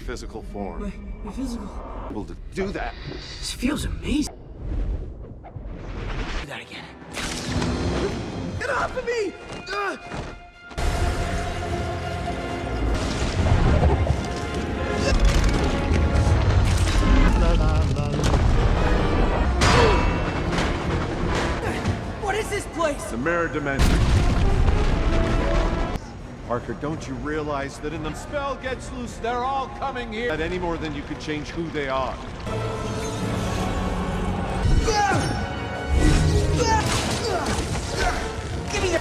physical form. My physical. Able to do that. This feels amazing. Do that again. Get off of me! What is this place? The mirror dimension. Parker, don't you realize that in the spell gets loose, they're all coming here? Not any more than you could change who they are. Give me the...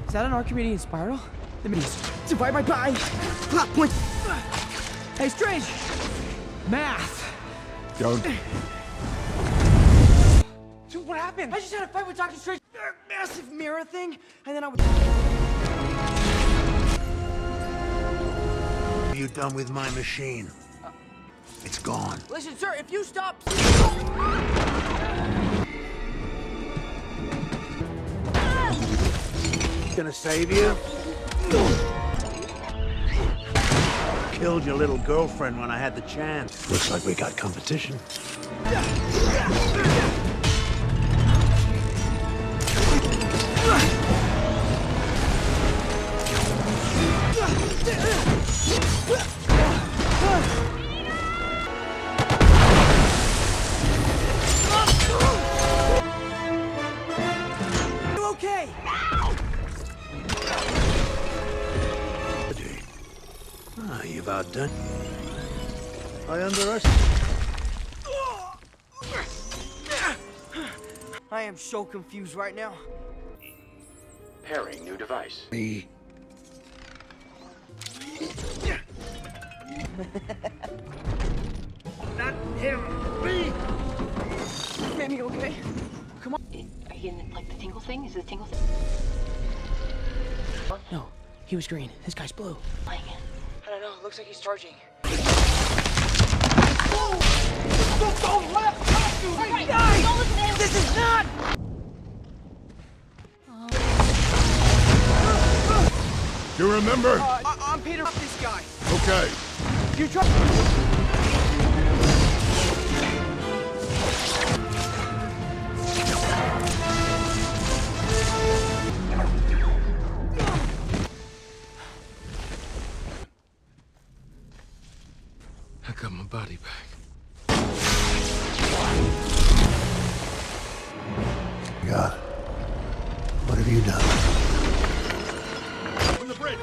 Is that an Archimedean spiral? Let me just divide my pie. Plot point. Hey, Strange. Math. Don't. Dude, what happened? I just had a fight with Dr. Strange. Massive mirror thing, and then I was... What have you done with my machine? It's gone. Listen, sir, if you stop... Gonna save you? Killed your little girlfriend when I had the chance. Looks like we got competition. You okay? Ah, you've outdone. I underestimated. I am so confused right now. Pairing new device. Me. Not him. Me. Amy, okay? Come on. Are you getting like the tingle thing? Is it a tingle thing? No, he was green. This guy's blue. Flying in. I don't know. Looks like he's charging. Don't listen to him. This is not. You remember? I'm Peter. This guy. Okay. You try. I got my body back. God. What have you done? On the bridge.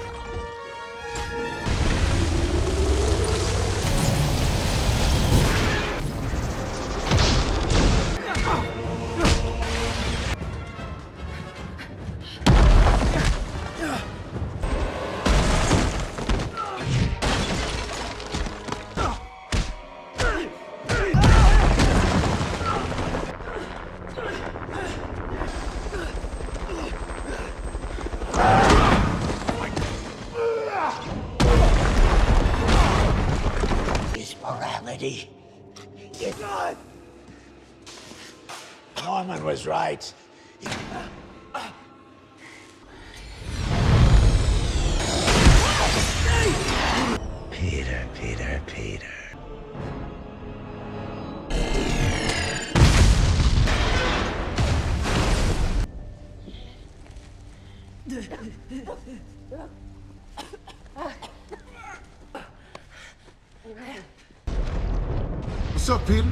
His morality. You're gone. Norman was right. Peter, Peter, Peter. What's up, Peter?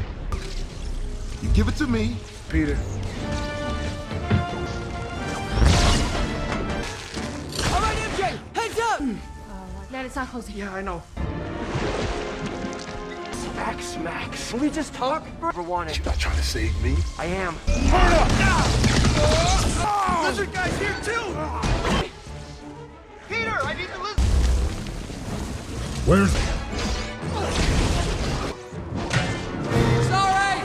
You give it to me. Peter. All right, MJ, heads up. Ned, it's not closing. Yeah, I know. Max. Can we just talk? Never wanted. You're not trying to save me. I am. Hurry up! Lizard guy's here too. Peter, I need the lizard. Where's he? Sorry.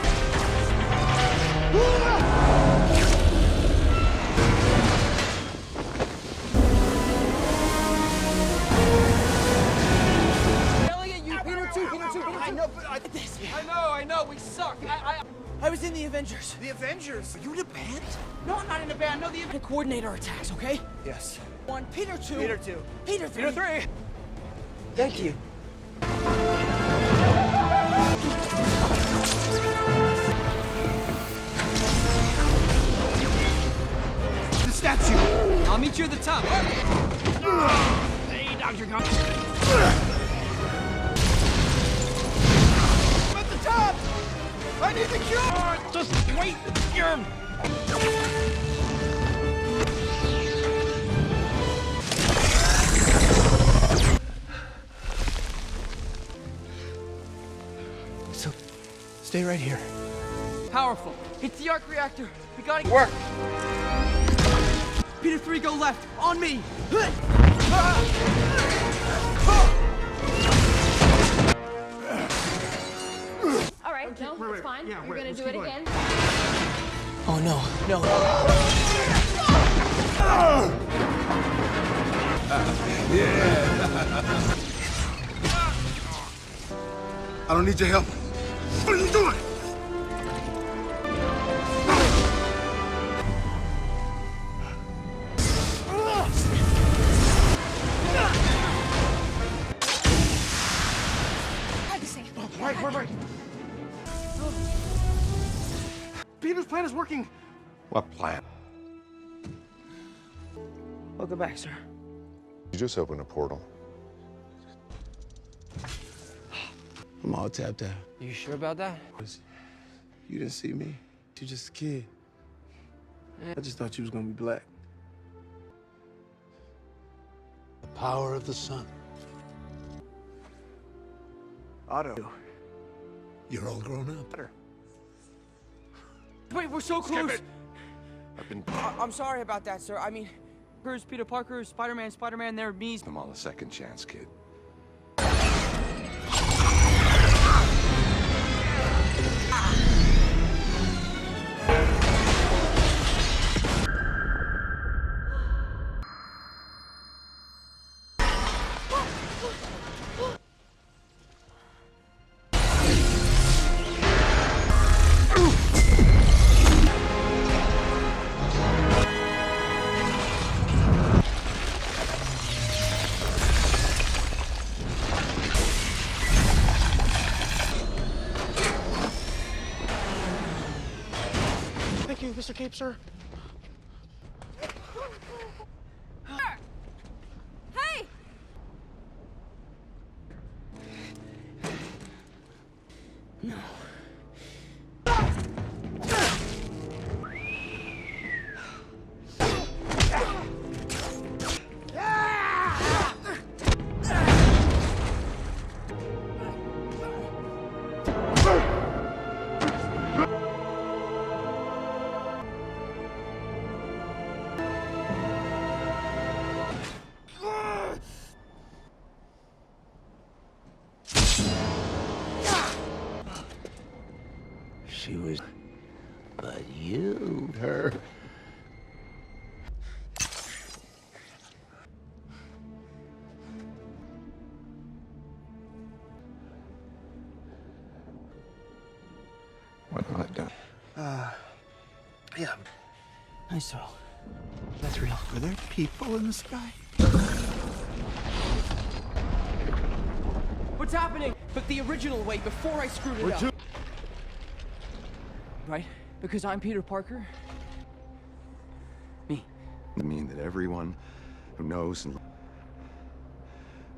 Yelling at you, Peter too. I know, but I know. We suck. I was in the Avengers. The Avengers? Are you in a band? No, I'm not in a band. No, the to coordinate our attacks, okay? Yes. 1, Peter 2. Peter 2. Peter 3. Peter 3. Thank you. The statue. I'll meet you at the top. Hey, Dr. Garfield. I'm at the top. I need the cure. Just wait. So, stay right here. Powerful. It's the arc reactor. We gotta Work. Peter 3, go left. On me. All right, no, it's fine. You're gonna do it again. Oh no, no. I don't need your help. What are you doing? Right. Peter's plan is working. What plan? Welcome back, sir. You just opened a portal. I'm all tapped out. You sure about that? You didn't see me. You're just a kid. I just thought you was gonna be black. The power of the sun. Otto. You're all grown up. Wait, we're so close. I've been I'm sorry about that, sir. I mean, here's Peter Parker, Spider-Man, they're me. them all a second chance, kid. Thank you, Mr. Cape, sir. Hey! No. She was... But you, her... What have I done? Yeah. Nice throw. That's real. Are there people in the sky? What's happening? But the original way, before I screwed it up. Right? Because I'm Peter Parker? Me. I mean that everyone who knows and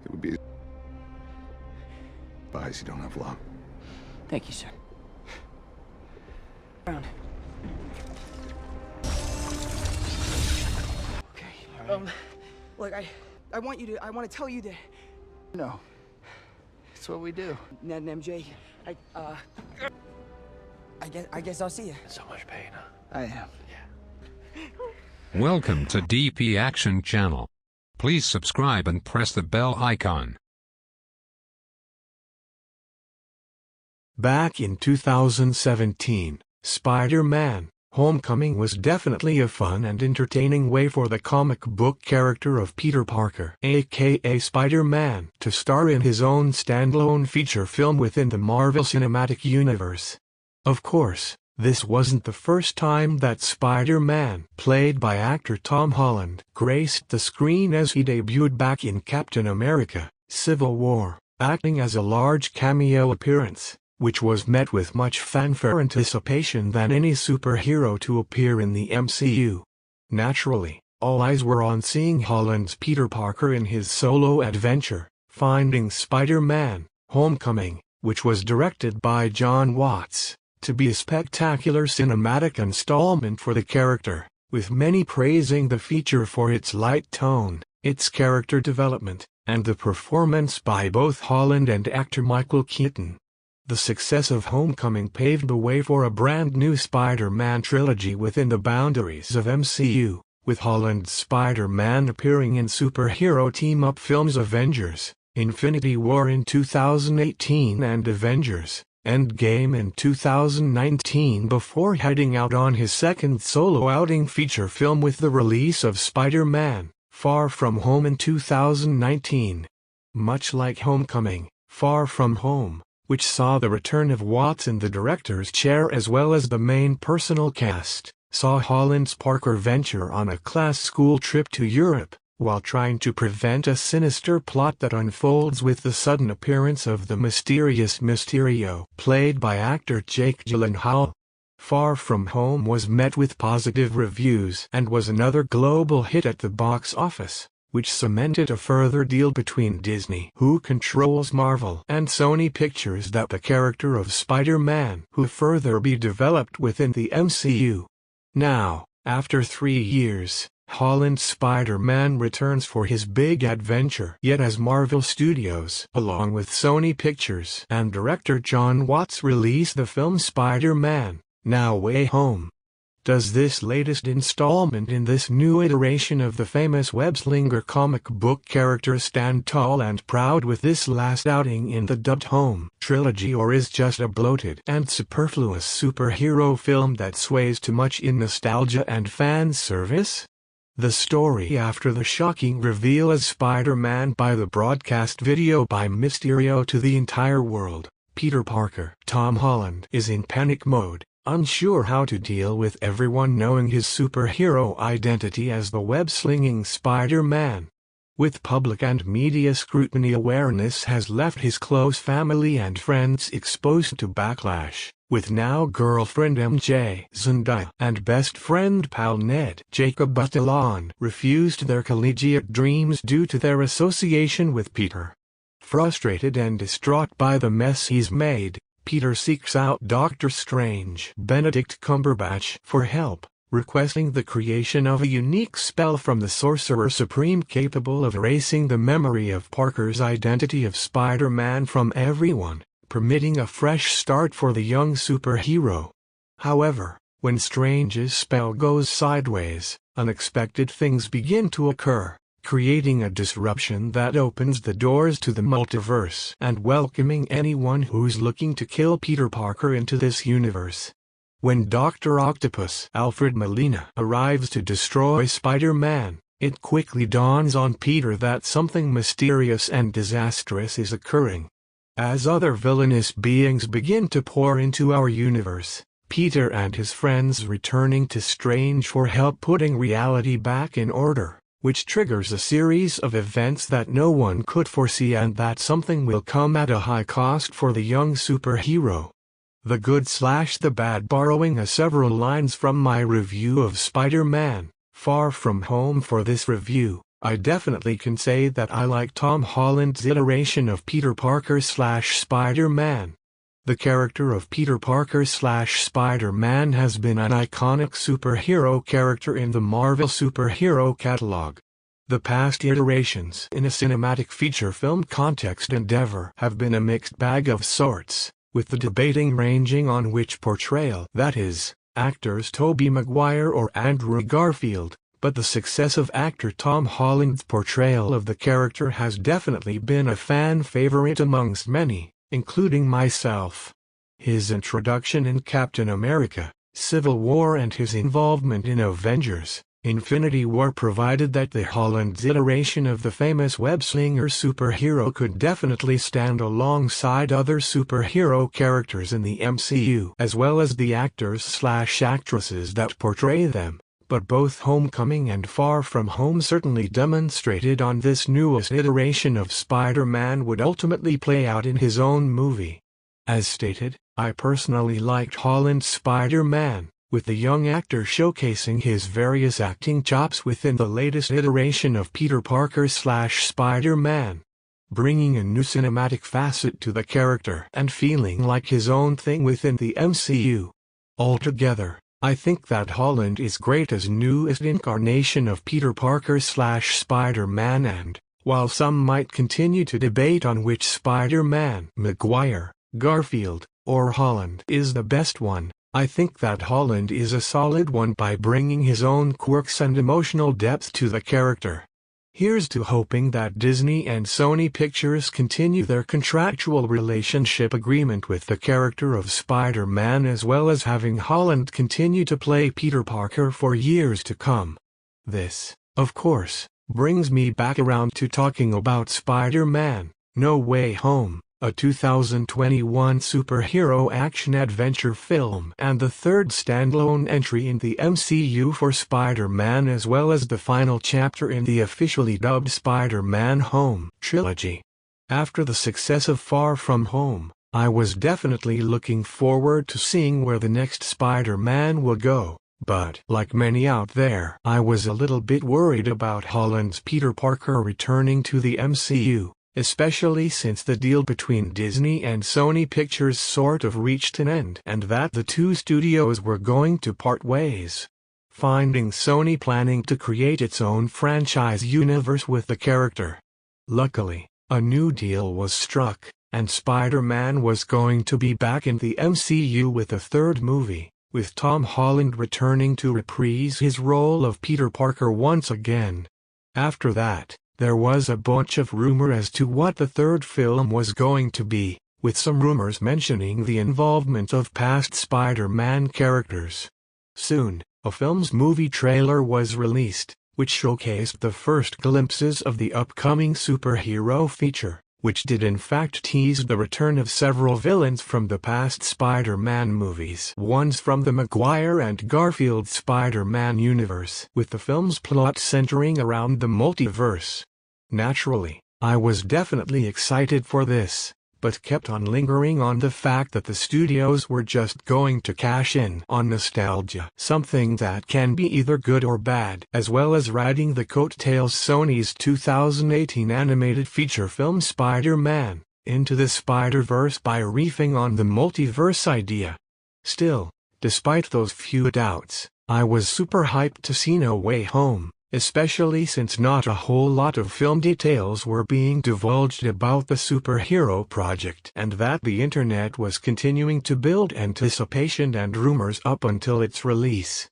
it would be advised you don't have long. Thank you, sir. Round. Okay. Look, I want to tell you that No. It's what we do. Ned and MJ, I guess I'll see you. So much pain, huh? I am. Welcome to DP Action Channel. Please subscribe and press the bell icon. Back in 2017, Spider-Man: Homecoming was definitely a fun and entertaining way for the comic book character of Peter Parker, aka Spider-Man, to star in his own standalone feature film within the Marvel Cinematic Universe. Of course, This wasn't the first time that Spider-Man, played by actor Tom Holland, graced the screen as he debuted back in Captain America: Civil War, acting as a large cameo appearance, which was met with much fanfare and anticipation than any superhero to appear in the MCU. Naturally, all eyes were on seeing Holland's Peter Parker in his solo adventure, Finding Spider-Man: Homecoming, which was directed by John Watts, to be a spectacular cinematic installment for the character, with many praising the feature for its light tone, its character development, and the performance by both Holland and actor Michael Keaton. The success of Homecoming paved the way for a brand new Spider-Man trilogy within the boundaries of MCU, with Holland's Spider-Man appearing in superhero team-up films Avengers: Infinity War in 2018 and Avengers: Endgame in 2019 before heading out on his second solo outing feature film with the release of Spider-Man: Far From Home in 2019. Much like Homecoming, Far From Home, which saw the return of Watts in the director's chair as well as the main personal cast, saw Holland's Parker venture on a class school trip to Europe, while trying to prevent a sinister plot that unfolds with the sudden appearance of the mysterious Mysterio, played by actor Jake Gyllenhaal. Far From Home was met with positive reviews and was another global hit at the box office, which cemented a further deal between Disney, who controls Marvel, and Sony Pictures that the character of Spider-Man would further be developed within the MCU. Now, after 3 years, Holland's Spider-Man returns for his big adventure, yet as Marvel Studios, along with Sony Pictures and director John Watts, release the film Spider-Man: No Way Home. Does this latest installment in this new iteration of the famous web-slinger comic book character stand tall and proud with this last outing in the dubbed Home trilogy, or is just a bloated and superfluous superhero film that sways too much in nostalgia and fan service? The story after the shocking reveal as Spider-Man by the broadcast video by Mysterio to the entire world, Peter Parker, Tom Holland, is in panic mode, unsure how to deal with everyone knowing his superhero identity as the web-slinging Spider-Man. With public and media scrutiny, awareness has left his close family and friends exposed to backlash, with now girlfriend MJ, Zendaya, and best friend pal Ned, Jacob Batalon, refused their collegiate dreams due to their association with Peter. Frustrated and distraught by the mess he's made, Peter seeks out Doctor Strange, Benedict Cumberbatch, for help, requesting the creation of a unique spell from the Sorcerer Supreme capable of erasing the memory of Parker's identity of Spider-Man from everyone, permitting a fresh start for the young superhero. However, when Strange's spell goes sideways, unexpected things begin to occur, creating a disruption that opens the doors to the multiverse and welcoming anyone who's looking to kill Peter Parker into this universe. When Dr. Octopus, Alfred Molina, arrives to destroy Spider-Man, it quickly dawns on Peter that something mysterious and disastrous is occurring. As other villainous beings begin to pour into our universe, Peter and his friends returning to Strange for help putting reality back in order, which triggers a series of events that no one could foresee, and that something will come at a high cost for the young superhero. The good/the bad. Borrowing several lines from my review of Spider-Man: Far From Home for this review, I definitely can say that I like Tom Holland's iteration of Peter Parker/Spider-Man. The character of Peter Parker/Spider-Man has been an iconic superhero character in the Marvel superhero catalog. The past iterations in a cinematic feature film context endeavor have been a mixed bag of sorts, with the debating ranging on which portrayal, that is, actors Tobey Maguire or Andrew Garfield, but the success of actor Tom Holland's portrayal of the character has definitely been a fan favorite amongst many, including myself. His introduction in Captain America: Civil War and his involvement in Avengers: Infinity War provided that the Holland's iteration of the famous web-slinger superhero could definitely stand alongside other superhero characters in the MCU, as well as the actors/actresses that portray them. But both Homecoming and Far From Home certainly demonstrated on this newest iteration of Spider-Man would ultimately play out in his own movie. As stated, I personally liked Holland's Spider-Man, with the young actor showcasing his various acting chops within the latest iteration of Peter Parker/Spider-Man, bringing a new cinematic facet to the character and feeling like his own thing within the MCU. Altogether, I think that Holland is great as newest incarnation of Peter Parker/Spider-Man, and, while some might continue to debate on which Spider-Man, Maguire, Garfield, or Holland is the best one, I think that Holland is a solid one by bringing his own quirks and emotional depth to the character. Here's to hoping that Disney and Sony Pictures continue their contractual relationship agreement with the character of Spider-Man, as well as having Holland continue to play Peter Parker for years to come. This, of course, brings me back around to talking about Spider-Man: No Way Home, a 2021 superhero action-adventure film and the third standalone entry in the MCU for Spider-Man, as well as the final chapter in the officially dubbed Spider-Man Home trilogy. After the success of Far From Home, I was definitely looking forward to seeing where the next Spider-Man will go, but like many out there, I was a little bit worried about Holland's Peter Parker returning to the MCU, especially since the deal between Disney and Sony Pictures sort of reached an end and that the two studios were going to part ways, finding Sony planning to create its own franchise universe with the character. Luckily, a new deal was struck, and Spider-Man was going to be back in the MCU with a third movie, with Tom Holland returning to reprise his role of Peter Parker once again. After that, there was a bunch of rumor as to what the third film was going to be, with some rumors mentioning the involvement of past Spider-Man characters. Soon, a film's movie trailer was released, which showcased the first glimpses of the upcoming superhero feature, which did in fact tease the return of several villains from the past Spider-Man movies, ones from the Maguire and Garfield Spider-Man universe, with the film's plot centering around the multiverse. Naturally, I was definitely excited for this, but kept on lingering on the fact that the studios were just going to cash in on nostalgia, something that can be either good or bad, as well as riding the coattails Sony's 2018 animated feature film Spider-Man Into the Spider-Verse by riffing on the multiverse idea. Still, despite those few doubts, I was super hyped to see No Way Home, especially since not a whole lot of film details were being divulged about the superhero project and that the internet was continuing to build anticipation and rumors up until its release.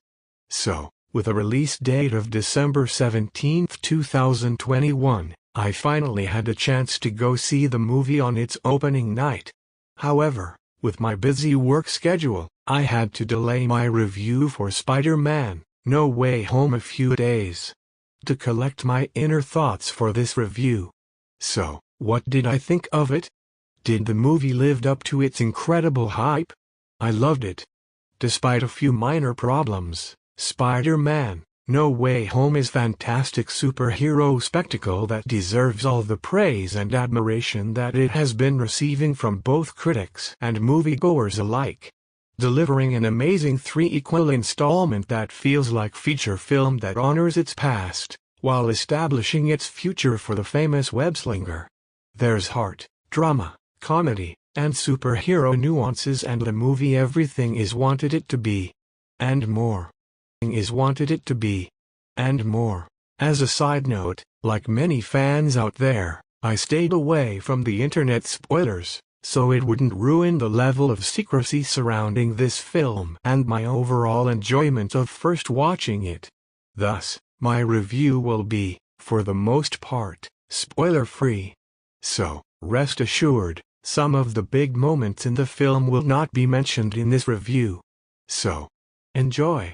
So, with a release date of December 17, 2021, I finally had a chance to go see the movie on its opening night. However, with my busy work schedule, I had to delay my review for Spider-Man No Way Home a few days to collect my inner thoughts for this review. So, what did I think of it? Did the movie live up to its incredible hype? I loved it. Despite a few minor problems, Spider-Man No Way Home is a fantastic superhero spectacle that deserves all the praise and admiration that it has been receiving from both critics and moviegoers alike, delivering an amazing three-equal installment that feels like feature film that honors its past, while establishing its future for the famous web-slinger. There's heart, drama, comedy, and superhero nuances, and the movie everything is wanted it to be. And more. Is wanted it to be. And more. As a side note, like many fans out there, I stayed away from the internet spoilers, so it wouldn't ruin the level of secrecy surrounding this film and my overall enjoyment of first watching it. Thus, my review will be, for the most part, spoiler-free. So, rest assured, some of the big moments in the film will not be mentioned in this review. So, enjoy.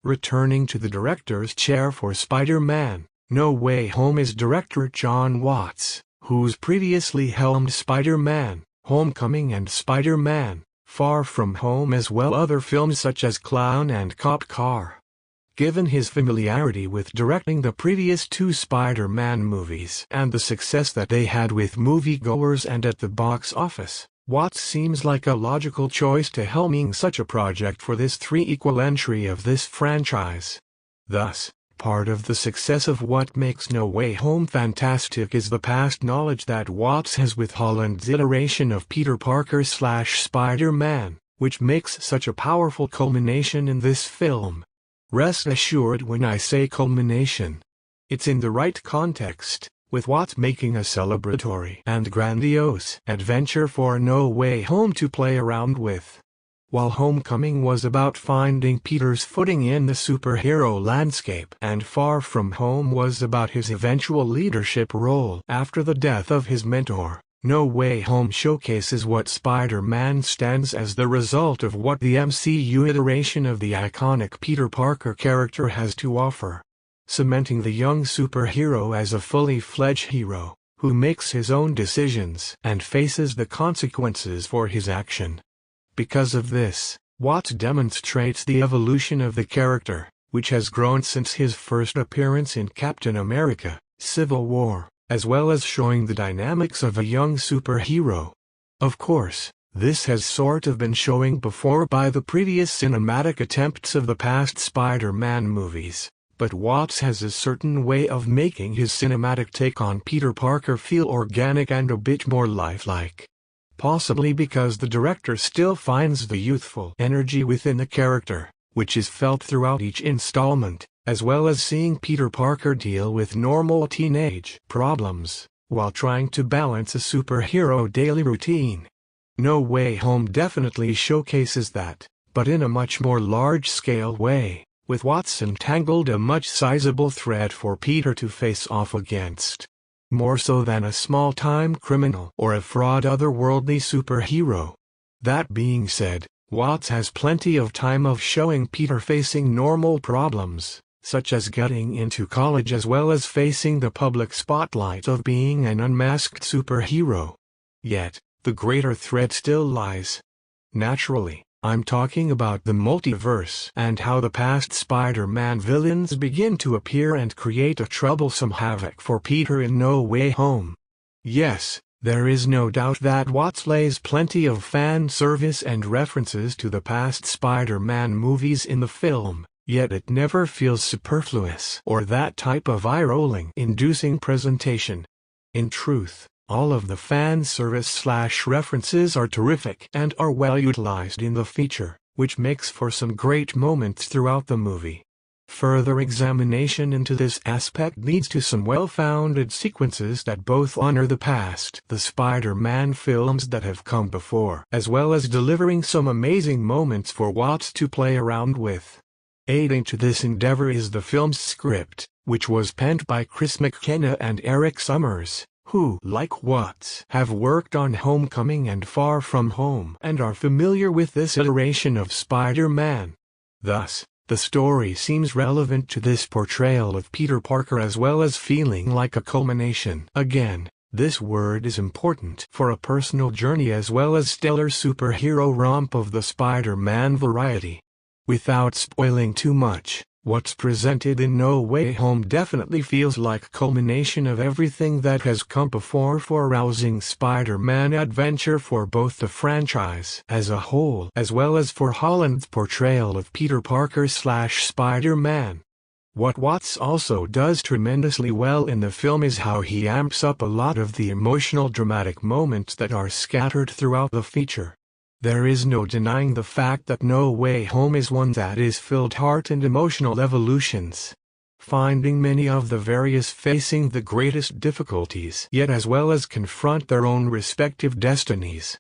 Returning to the director's chair for Spider-Man: No Way Home is director John Watts, who's previously helmed Spider-Man: Homecoming and Spider-Man: Far From Home, as well other films such as Clown and Cop Car. Given his familiarity with directing the previous two Spider-Man movies and the success that they had with moviegoers and at the box office, Watts seems like a logical choice to helming such a project for this third entry of this franchise. Thus, part of the success of what makes No Way Home fantastic is the past knowledge that Watts has with Holland's iteration of Peter Parker / Spider-Man, which makes such a powerful culmination in this film. Rest assured when I say culmination, it's in the right context, with Watts making a celebratory and grandiose adventure for No Way Home to play around with. While Homecoming was about finding Peter's footing in the superhero landscape, and Far From Home was about his eventual leadership role after the death of his mentor, No Way Home showcases what Spider-Man stands as the result of what the MCU iteration of the iconic Peter Parker character has to offer, cementing the young superhero as a fully fledged hero, who makes his own decisions and faces the consequences for his action. Because of this, Watts demonstrates the evolution of the character, which has grown since his first appearance in Captain America: Civil War, as well as showing the dynamics of a young superhero. Of course, this has sort of been showing before by the previous cinematic attempts of the past Spider-Man movies, but Watts has a certain way of making his cinematic take on Peter Parker feel organic and a bit more lifelike. Possibly because the director still finds the youthful energy within the character, which is felt throughout each installment, as well as seeing Peter Parker deal with normal teenage problems, while trying to balance a superhero daily routine. No Way Home definitely showcases that, but in a much more large-scale way, with Watts entangled a much sizable threat for Peter to face off against. More so than a small-time criminal or a fraud otherworldly superhero. That being said, Watts has plenty of time of showing Peter facing normal problems, such as getting into college as well as facing the public spotlight of being an unmasked superhero. Yet, the greater threat still lies. Naturally, I'm talking about the multiverse and how the past Spider-Man villains begin to appear and create a troublesome havoc for Peter in No Way Home. Yes, there is no doubt that Watts lays plenty of fan service and references to the past Spider-Man movies in the film, yet it never feels superfluous or that type of eye-rolling inducing presentation. In truth, all of the fan service / references are terrific and are well utilized in the feature, which makes for some great moments throughout the movie. Further examination into this aspect leads to some well-founded sequences that both honor the past, the Spider-Man films that have come before, as well as delivering some amazing moments for Watts to play around with. Aiding to this endeavor is the film's script, which was penned by Chris McKenna and Eric Summers, who, like Watts, have worked on Homecoming and Far From Home and are familiar with this iteration of Spider-Man. Thus, the story seems relevant to this portrayal of Peter Parker as well as feeling like a culmination. Again, this word is important for a personal journey as well as stellar superhero romp of the Spider-Man variety. Without spoiling too much, what's presented in No Way Home definitely feels like a culmination of everything that has come before for a rousing Spider-Man adventure for both the franchise as a whole as well as for Holland's portrayal of Peter Parker / Spider-Man. What Watts also does tremendously well in the film is how he amps up a lot of the emotional dramatic moments that are scattered throughout the feature. There is no denying the fact that No Way Home is one that is filled heart and emotional evolutions, finding many of the various facing the greatest difficulties yet as well as confront their own respective destinies.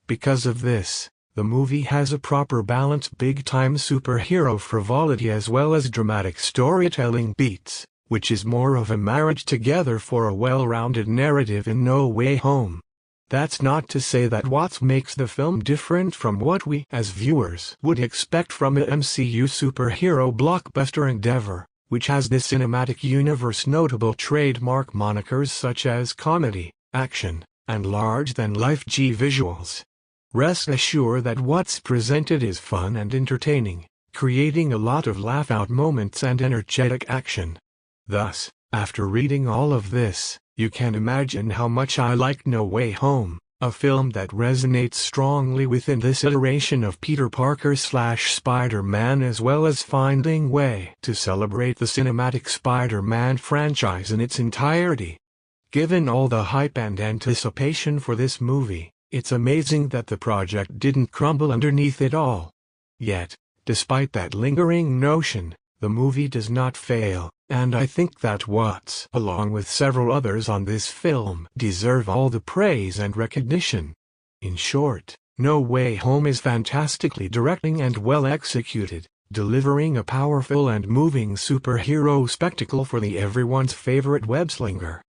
Because of this, the movie has a proper balance big-time superhero frivolity as well as dramatic storytelling beats, which is more of a marriage together for a well-rounded narrative in No Way Home. That's not to say that what makes the film different from what we as viewers would expect from a MCU superhero blockbuster endeavor, which has the cinematic universe notable trademark monikers such as comedy, action, and large-than-life visuals. Rest assured that what's presented is fun and entertaining, creating a lot of laugh-out moments and energetic action. Thus, after reading all of this, you can imagine how much I like No Way Home, a film that resonates strongly within this iteration of Peter Parker/Spider-Man, as well as finding way to celebrate the cinematic Spider-Man franchise in its entirety. Given all the hype and anticipation for this movie, it's amazing that the project didn't crumble underneath it all. Yet, despite that lingering notion, the movie does not fail, and I think that Watts, along with several others on this film, deserve all the praise and recognition. In short, No Way Home is fantastically directed and well executed, delivering a powerful and moving superhero spectacle for the everyone's favorite web-slinger.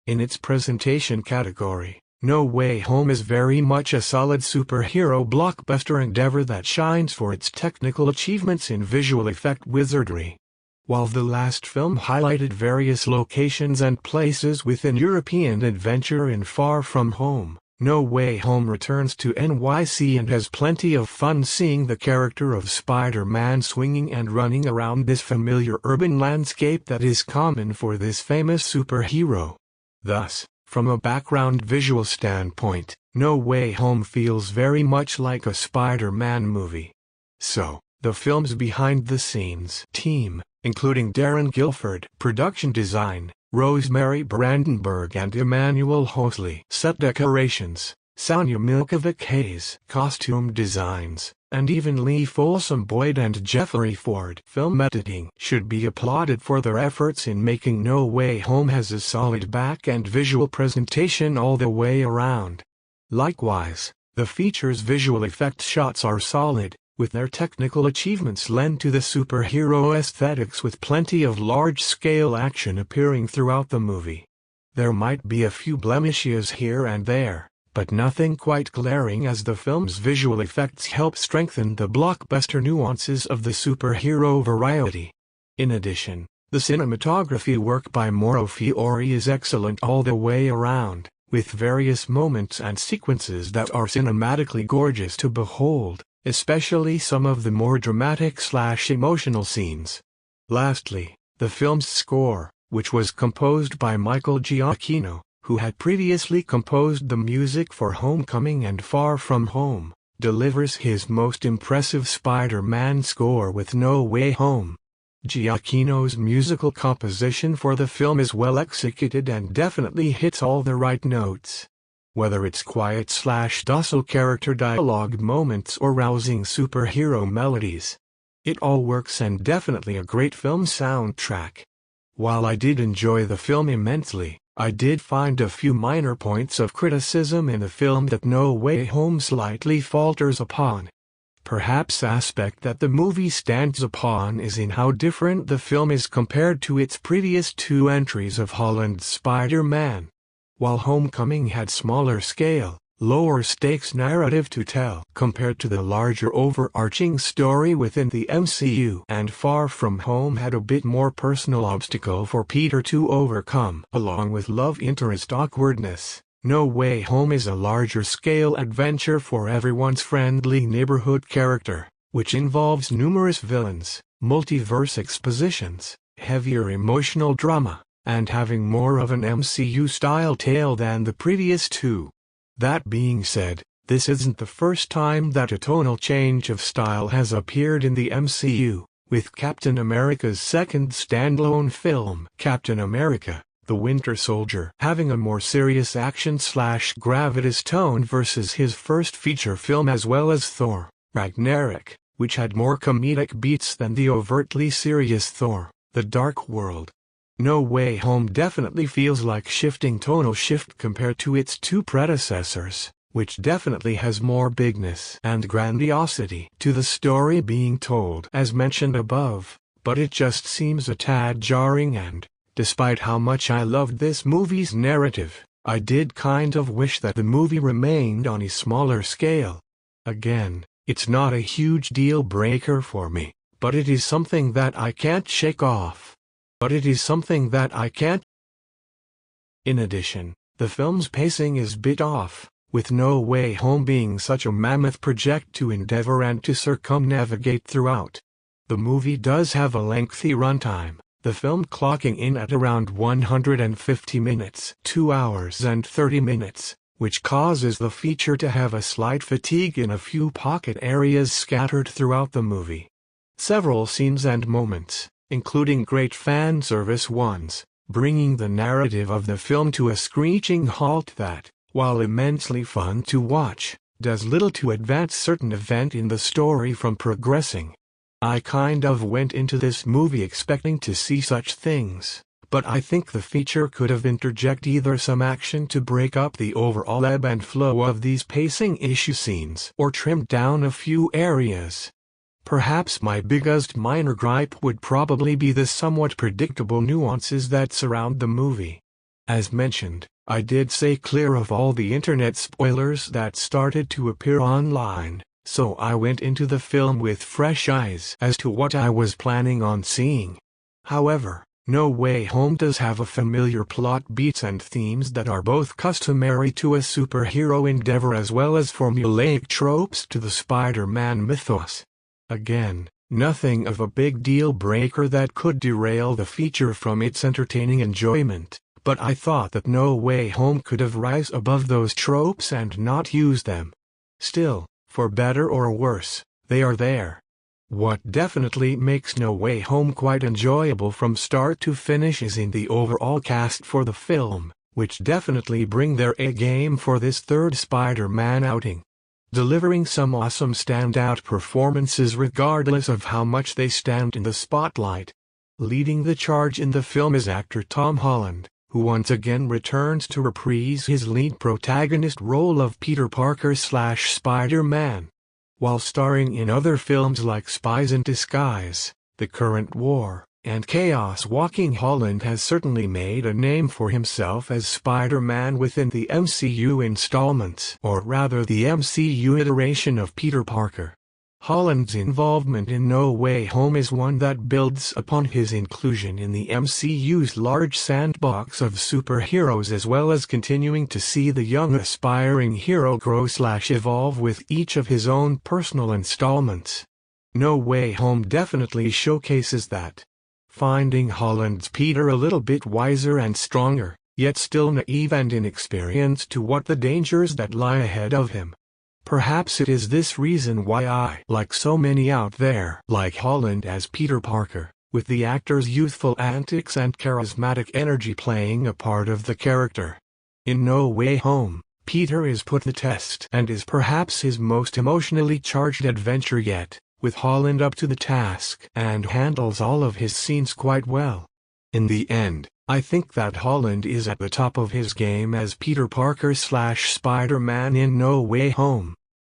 In its presentation category, No Way Home is very much a solid superhero blockbuster endeavor that shines for its technical achievements in visual effect wizardry. While the last film highlighted various locations and places within European adventure in Far From Home, No Way Home returns to NYC and has plenty of fun seeing the character of Spider-Man swinging and running around this familiar urban landscape that is common for this famous superhero. Thus, from a background visual standpoint, No Way Home feels very much like a Spider-Man movie. So, the film's behind-the-scenes team, including Darren Guilford, production design, Rosemary Brandenburg and Emmanuel Hosley, set decorations, Sonia Milkovic-Hayes, costume designs, and even Lee Folsom Boyd and Jeffrey Ford, film editing, should be applauded for their efforts in making No Way Home has a solid back and visual presentation all the way around. Likewise, the feature's visual effects shots are solid, with their technical achievements lent to the superhero aesthetics, with plenty of large-scale action appearing throughout the movie. There might be a few blemishes here and there, but nothing quite glaring, as the film's visual effects help strengthen the blockbuster nuances of the superhero variety. In addition, the cinematography work by Mauro Fiore is excellent all the way around, with various moments and sequences that are cinematically gorgeous to behold, especially some of the more dramatic/emotional scenes. Lastly, the film's score, which was composed by Michael Giacchino, who had previously composed the music for Homecoming and Far From Home, delivers his most impressive Spider-Man score with No Way Home. Giacchino's musical composition for the film is well executed and definitely hits all the right notes. Whether it's quiet/docile character dialogue moments or rousing superhero melodies, it all works, and definitely a great film soundtrack. While I did enjoy the film immensely, I did find a few minor points of criticism in the film that No Way Home slightly falters upon. Perhaps aspect that the movie stands upon is in how different the film is compared to its previous two entries of Holland's Spider-Man. While Homecoming had smaller scale, lower stakes narrative to tell compared to the larger overarching story within the MCU, and Far From Home had a bit more personal obstacle for Peter to overcome, along with love interest awkwardness, No Way Home is a larger scale adventure for everyone's friendly neighborhood character, which involves numerous villains, multiverse expositions, heavier emotional drama, and having more of an MCU-style tale than the previous two. That being said, this isn't the first time that a tonal change of style has appeared in the MCU, with Captain America's second standalone film, Captain America: The Winter Soldier, having a more serious action/gravitas tone versus his first feature film, as well as Thor: Ragnarok, which had more comedic beats than the overtly serious Thor: The Dark World. No Way Home definitely feels like shifting tonal shift compared to its two predecessors, which definitely has more bigness and grandiosity to the story being told, as mentioned above, but it just seems a tad jarring, and, despite how much I loved this movie's narrative, I did kind of wish that the movie remained on a smaller scale. Again, it's not a huge deal breaker for me, but it is something that I can't shake off. In addition, the film's pacing is bit off, with No Way Home being such a mammoth project to endeavor and to circumnavigate throughout. The movie does have a lengthy runtime, the film clocking in at around 150 minutes, 2 hours and 30 minutes, which causes the feature to have a slight fatigue in a few pocket areas scattered throughout the movie. Several scenes and moments, including great fan service ones, bringing the narrative of the film to a screeching halt that, while immensely fun to watch, does little to advance certain event in the story from progressing. I kind of went into this movie expecting to see such things, but I think the feature could have interjected either some action to break up the overall ebb and flow of these pacing issue scenes or trimmed down a few areas. Perhaps my biggest minor gripe would probably be the somewhat predictable nuances that surround the movie. As mentioned, I did stay clear of all the internet spoilers that started to appear online, so I went into the film with fresh eyes as to what I was planning on seeing. However, No Way Home does have a familiar plot beats and themes that are both customary to a superhero endeavor as well as formulaic tropes to the Spider-Man mythos. Again, nothing of a big deal breaker that could derail the feature from its entertaining enjoyment, but I thought that No Way Home could have rise above those tropes and not use them. Still, for better or worse, they are there. What definitely makes No Way Home quite enjoyable from start to finish is in the overall cast for the film, which definitely bring their A-game for this third Spider-Man outing, delivering some awesome standout performances regardless of how much they stand in the spotlight. Leading the charge in the film is actor Tom Holland, who once again returns to reprise his lead protagonist role of Peter Parker/Spider-Man. While starring in other films like Spies in Disguise, The Current War, and Chaos Walking, Holland has certainly made a name for himself as Spider-Man within the MCU installments, or rather the MCU iteration of Peter Parker. Holland's involvement in No Way Home is one that builds upon his inclusion in the MCU's large sandbox of superheroes as well as continuing to see the young aspiring hero grow/evolve with each of his own personal installments. No Way Home definitely showcases that, finding Holland's Peter a little bit wiser and stronger, yet still naive and inexperienced to what the dangers that lie ahead of him. Perhaps it is this reason why I, like so many out there, like Holland as Peter Parker, with the actor's youthful antics and charismatic energy playing a part of the character. In No Way Home, Peter is put to the test and is perhaps his most emotionally charged adventure yet, with Holland up to the task and handles all of his scenes quite well. In the end, I think that Holland is at the top of his game as Peter Parker/Spider-Man in No Way Home,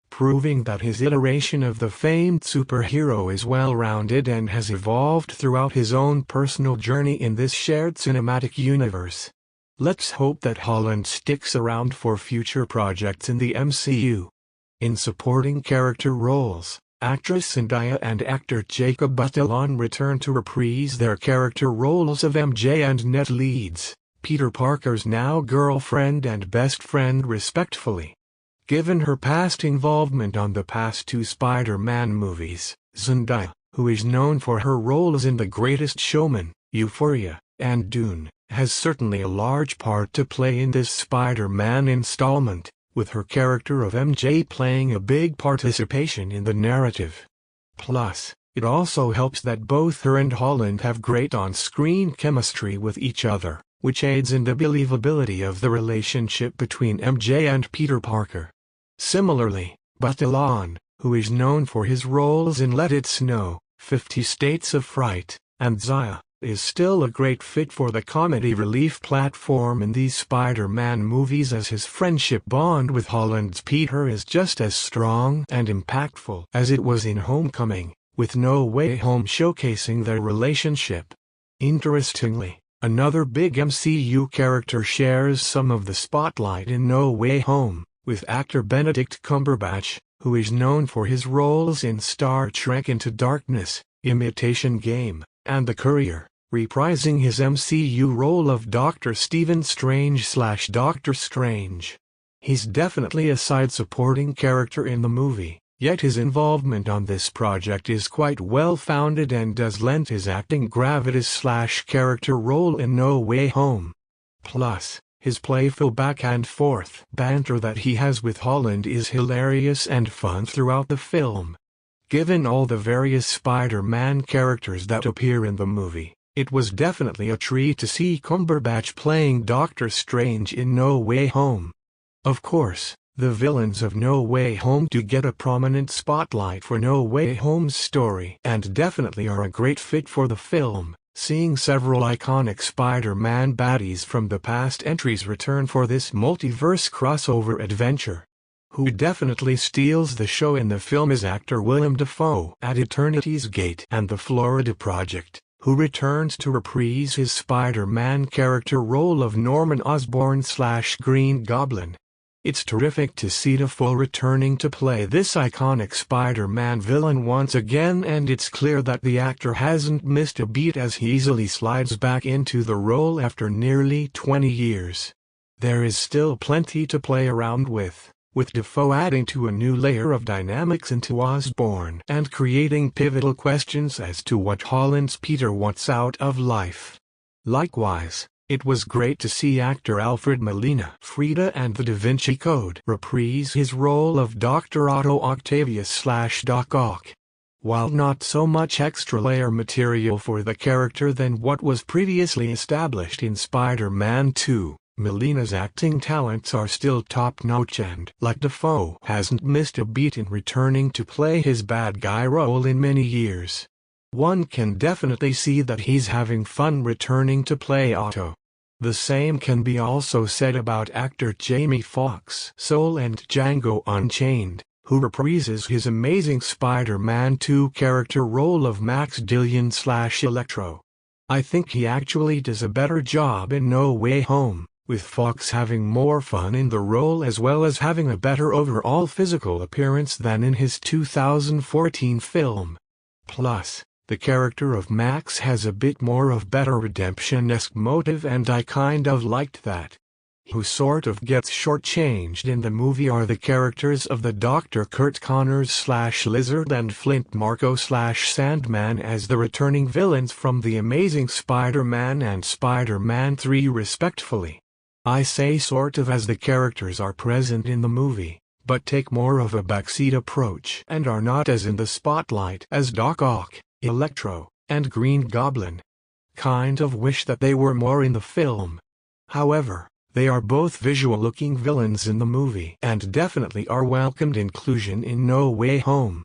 proving that his iteration of the famed superhero is well-rounded and has evolved throughout his own personal journey in this shared cinematic universe. Let's hope that Holland sticks around for future projects in the MCU. In supporting character roles, actress Zendaya and actor Jacob Batalon return to reprise their character roles of MJ and Ned Leeds, Peter Parker's now girlfriend and best friend respectively. Given her past involvement on the past two Spider-Man movies, Zendaya, who is known for her roles in The Greatest Showman, Euphoria, and Dune, has certainly a large part to play in this Spider-Man installment, with her character of MJ playing a big participation in the narrative. Plus, it also helps that both her and Holland have great on-screen chemistry with each other, which aids in the believability of the relationship between MJ and Peter Parker. Similarly, Batalon, who is known for his roles in Let It Snow, 50 States of Fright, and Zaya, is still a great fit for the comedy relief platform in these Spider-Man movies as his friendship bond with Holland's Peter is just as strong and impactful as it was in Homecoming, with No Way Home showcasing their relationship. Interestingly, Another big MCU character shares some of the spotlight in No Way Home, with actor Benedict Cumberbatch, who is known for his roles in Star Trek Into Darkness, Imitation Game, and The Courier, reprising his MCU role of Dr. Stephen Strange/Doctor Strange. He's definitely a side supporting character in the movie, yet his involvement on this project is quite well-founded and does lend his acting gravitas/character role in No Way Home. Plus, his playful back-and-forth banter that he has with Holland is hilarious and fun throughout the film. Given all the various Spider-Man characters that appear in the movie, it was definitely a treat to see Cumberbatch playing Doctor Strange in No Way Home. Of course, the villains of No Way Home do get a prominent spotlight for No Way Home's story and definitely are a great fit for the film, seeing several iconic Spider-Man baddies from the past entries return for this multiverse crossover adventure. Who definitely steals the show in the film is actor Willem Dafoe at Eternity's Gate and The Florida Project, who returns to reprise his Spider-Man character role of Norman Osborn/Green Goblin. It's terrific to see Dafoe returning to play this iconic Spider-Man villain once again, and it's clear that the actor hasn't missed a beat as he easily slides back into the role after nearly 20 years. There is still plenty to play around with Dafoe adding to a new layer of dynamics into Osborn and creating pivotal questions as to what Holland's Peter wants out of life. Likewise, it was great to see actor Alfred Molina Frida and the Da Vinci Code reprise his role of Dr. Otto Octavius/Doc Ock. While not so much extra layer material for the character than what was previously established in Spider-Man 2, Molina's acting talents are still top-notch and, like Dafoe, hasn't missed a beat in returning to play his bad guy role in many years. One can definitely see that he's having fun returning to play Otto. The same can be also said about actor Jamie Foxx, Soul and Django Unchained, who reprises his amazing Spider-Man 2 character role of Max Dillon/Electro. I think he actually does a better job in No Way Home, with Fox having more fun in the role as well as having a better overall physical appearance than in his 2014 film. Plus, the character of Max has a bit more of better redemption-esque motive, and I kind of liked that. Who sort of gets shortchanged in the movie are the characters of the Dr. Kurt Connors/Lizard and Flint Marko/Sandman as the returning villains from The Amazing Spider-Man and Spider-Man 3 respectively. I say sort of as the characters are present in the movie, but take more of a backseat approach and are not as in the spotlight as Doc Ock, Electro, and Green Goblin. Kind of wish that they were more in the film. However, they are both visual-looking villains in the movie and definitely are welcomed inclusion in No Way Home.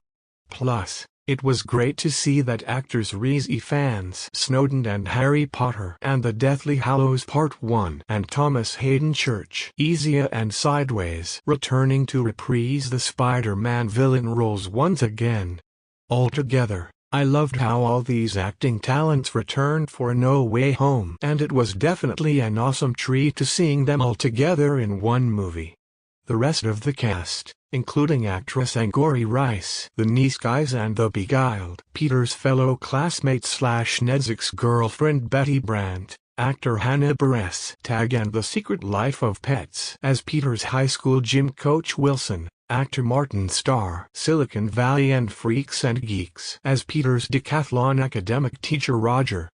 Plus, it was great to see that actors Reese Ifans Snowden and Harry Potter and the Deathly Hallows Part 1 and Thomas Hayden Church Easier and Sideways returning to reprise the Spider-Man villain roles once again. Altogether, I loved how all these acting talents returned for No Way Home, and it was definitely an awesome treat to seeing them all together in one movie. The rest of the cast, including actress Angourie Rice, the Nice Guys and the Beguiled, Peter's fellow classmate/Ned's ex-girlfriend Betty Brant, actor Hannah Buress Tag and The Secret Life of Pets as Peter's high school gym coach Wilson, actor Martin Starr, Silicon Valley and Freaks and Geeks as Peter's decathlon academic teacher Roger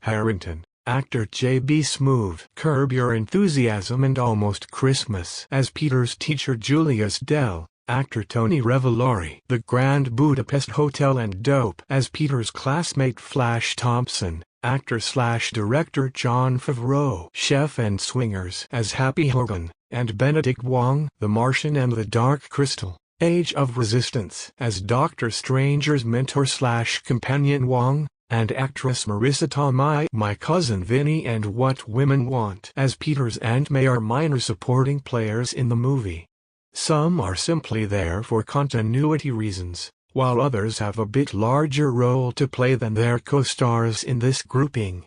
Harrington, actor J.B. Smoove, Curb Your Enthusiasm and Almost Christmas as Peter's teacher Julius Dell, actor Tony Revolori, The Grand Budapest Hotel and Dope as Peter's classmate Flash Thompson, actor/director Jon Favreau, Chef and Swingers as Happy Hogan, and Benedict Wong, The Martian and the Dark Crystal, Age of Resistance as Doctor Stranger's mentor/companion Wong, and actress Marissa Tomei, My Cousin Vinny and What Women Want as Peter's Aunt May are minor supporting players in the movie. Some are simply there for continuity reasons, while others have a bit larger role to play than their co-stars in this grouping.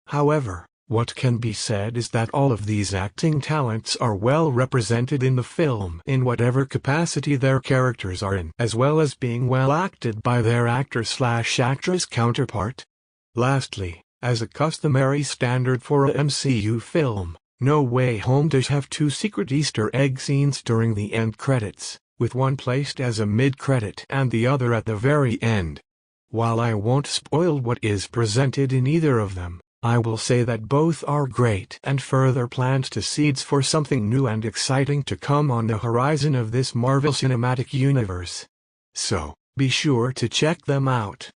However, What can be said is that all of these acting talents are well represented in the film in whatever capacity their characters are in, as well as being well acted by their actor/actress counterpart. Lastly, as a customary standard for a MCU film, No Way Home does have two secret Easter egg scenes during the end credits, with one placed as a mid-credit and the other at the very end. While I won't spoil what is presented in either of them, I will say that both are great and further plant seeds for something new and exciting to come on the horizon of this Marvel Cinematic Universe. So, be sure to check them out.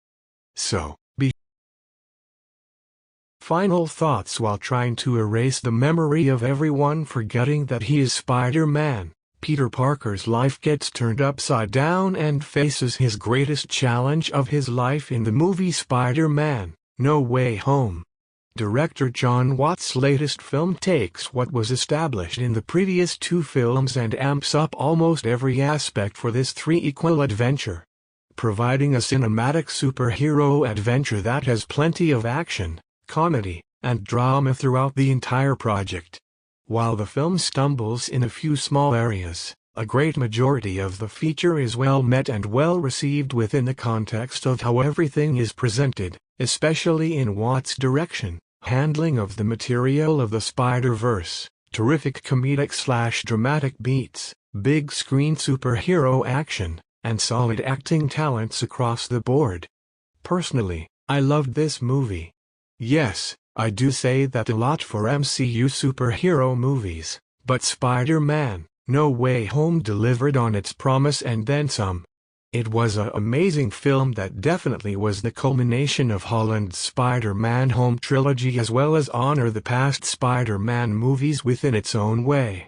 Final thoughts while trying to erase the memory of everyone forgetting that he is Spider-Man. Peter Parker's life gets turned upside down and faces his greatest challenge of his life in the movie Spider-Man: No Way Home. Director John Watts' latest film takes what was established in the previous two films and amps up almost every aspect for this three-equal adventure, providing a cinematic superhero adventure that has plenty of action, comedy, and drama throughout the entire project. While the film stumbles in a few small areas, a great majority of the feature is well met and well received within the context of how everything is presented, especially in Watts' direction, handling of the material of the Spider-Verse, terrific comedic/dramatic beats, big screen superhero action, and solid acting talents across the board. Personally, I loved this movie. Yes, I do say that a lot for MCU superhero movies, but Spider-Man: No Way Home delivered on its promise and then some. It was an amazing film that definitely was the culmination of Holland's Spider-Man Home trilogy as well as honor the past Spider-Man movies within its own way.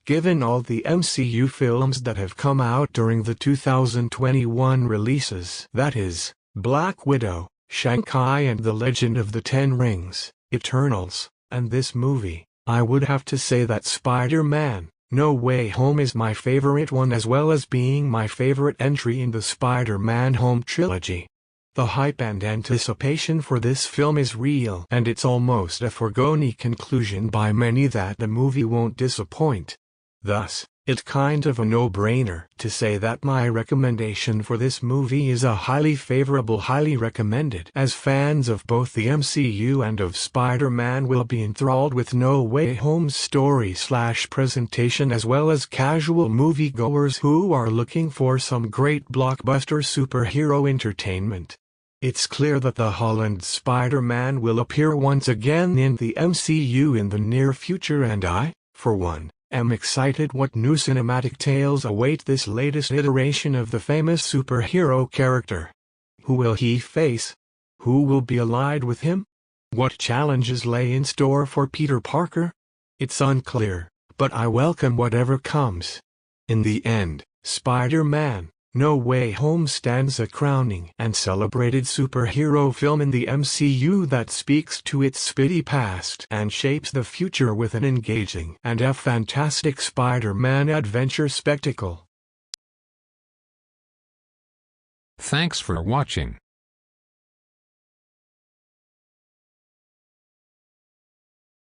Given all the MCU films that have come out during the 2021 releases, that is, Black Widow, Shang-Chi and The Legend of the Ten Rings, Eternals, and this movie, I would have to say that Spider-Man: No Way Home is my favorite one as well as being my favorite entry in the Spider-Man Home trilogy. The hype and anticipation for this film is real and it's almost a foregone conclusion by many that the movie won't disappoint. Thus, it's kind of a no-brainer to say that my recommendation for this movie is a highly favorable, highly recommended, as fans of both the MCU and of Spider-Man will be enthralled with No Way Home's story/presentation as well as casual moviegoers who are looking for some great blockbuster superhero entertainment. It's clear that the Holland Spider-Man will appear once again in the MCU in the near future and I, for one, am excited what new cinematic tales await this latest iteration of the famous superhero character. Who will he face? Who will be allied with him? What challenges lay in store for Peter Parker? It's unclear, but I welcome whatever comes. In the end, Spider-Man: No Way Home stands a crowning and celebrated superhero film in the MCU that speaks to its speedy past and shapes the future with an engaging and a fantastic Spider-Man adventure spectacle. Thanks for watching.